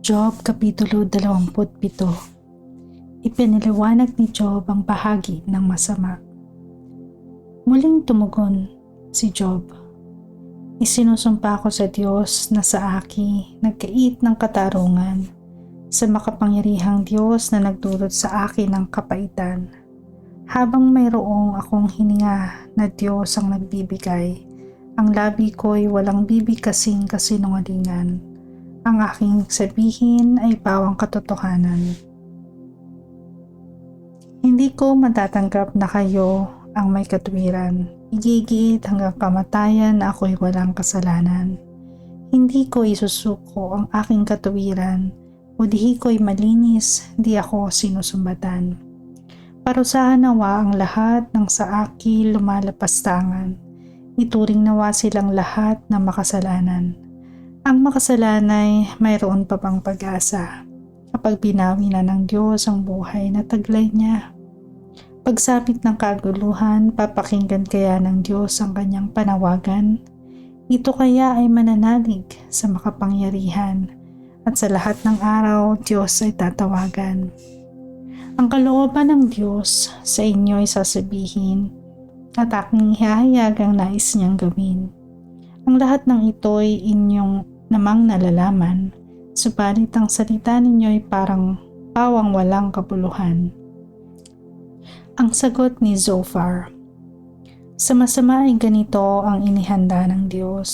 Job Kapitulo 27. Ipinaliwanag ni Job ang bahagi ng masama. Muling tumugon si Job. Isinusumpa ko sa Diyos na sa aki nagkait ng katarungan, sa makapangyarihang Diyos na nagdulot sa akin ng kapaitan. Habang mayroong akong hininga na Diyos ang nagbibigay, ang labi ko'y walang bibig kasing kasinungalingan. Ang aking sabihin ay pawang katotohanan. Hindi ko matatanggap na kayo ang may katuwiran. Igigiit hanggang kamatayan na ako'y walang kasalanan. Hindi ko isusuko ang aking katuwiran, o dihi ko'y malinis, di ako sinusumbatan. Parusahan nawa ang lahat ng sa aki lumalapastangan. Ituring nawa silang lahat na makasalanan. Ang makasalanay mayroon pa bang pag-asa kapag binawi na ng Diyos ang buhay na taglay niya? Pagsapit ng kaguluhan, papakinggan kaya ng Diyos ang kanyang panawagan? Ito kaya ay mananalig sa makapangyarihan, at sa lahat ng araw Diyos ay tatawagan. Ang kalooban ng Diyos sa inyo ay sasabihin, at aking ihahayag ang nais niyang gawin. Ang lahat ng ito'y inyong namang nalalaman, subalit ang salita ninyo ay parang pawang walang kapuluhan. Ang sagot ni Zophar. Sa masama ay ganito ang inihanda ng Diyos.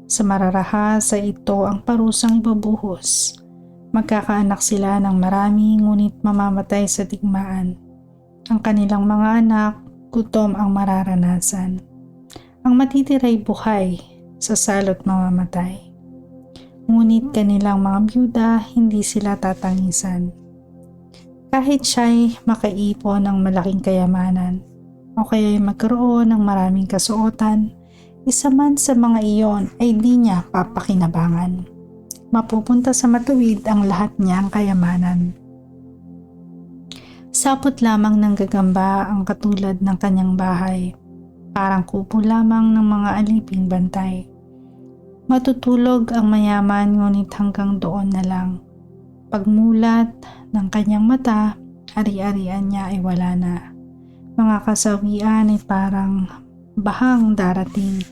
Sa mararahas ay ito ang parusang ibabuhos. Magkakaanak sila ng marami ngunit mamamatay sa digmaan. Ang kanilang mga anak, gutom ang mararanasan. Ang matitira'y buhay, sa salot mamamatay. Ngunit kanilang mga byuda, hindi sila tatangisan. Kahit siya'y makaipon ng malaking kayamanan, o kaya'y magkaroon ng maraming kasuotan, isa man sa mga iyon ay di niya papakinabangan. Mapupunta sa matuwid ang lahat niyang kayamanan. Sapot lamang ng gagamba ang katulad ng kanyang bahay, parang kupo lamang ng mga aliping bantay. Matutulog ang mayaman ngunit hanggang doon na lang. Pagmulat ng kanyang mata, ari-arian niya ay wala na. Mga kasawian ay parang bahang darating.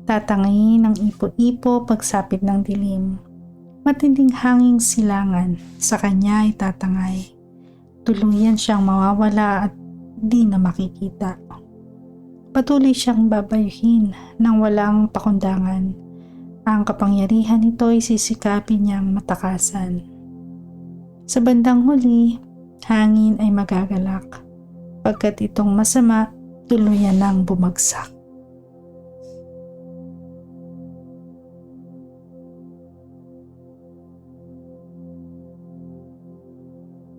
Tatangayin ng ipo-ipo pagsapit ng dilim. Matinding hanging silangan sa kanya ay tatangay. Tuluyan siyang mawawala at di na makikita. Patuloy siyang babayuhin ng walang pakundangan. Ang kapangyarihan nito ay sisikapin niyang matakasan. Sa bandang huli, hangin ay magagalak, pagkat itong masama tuluyan nang bumagsak.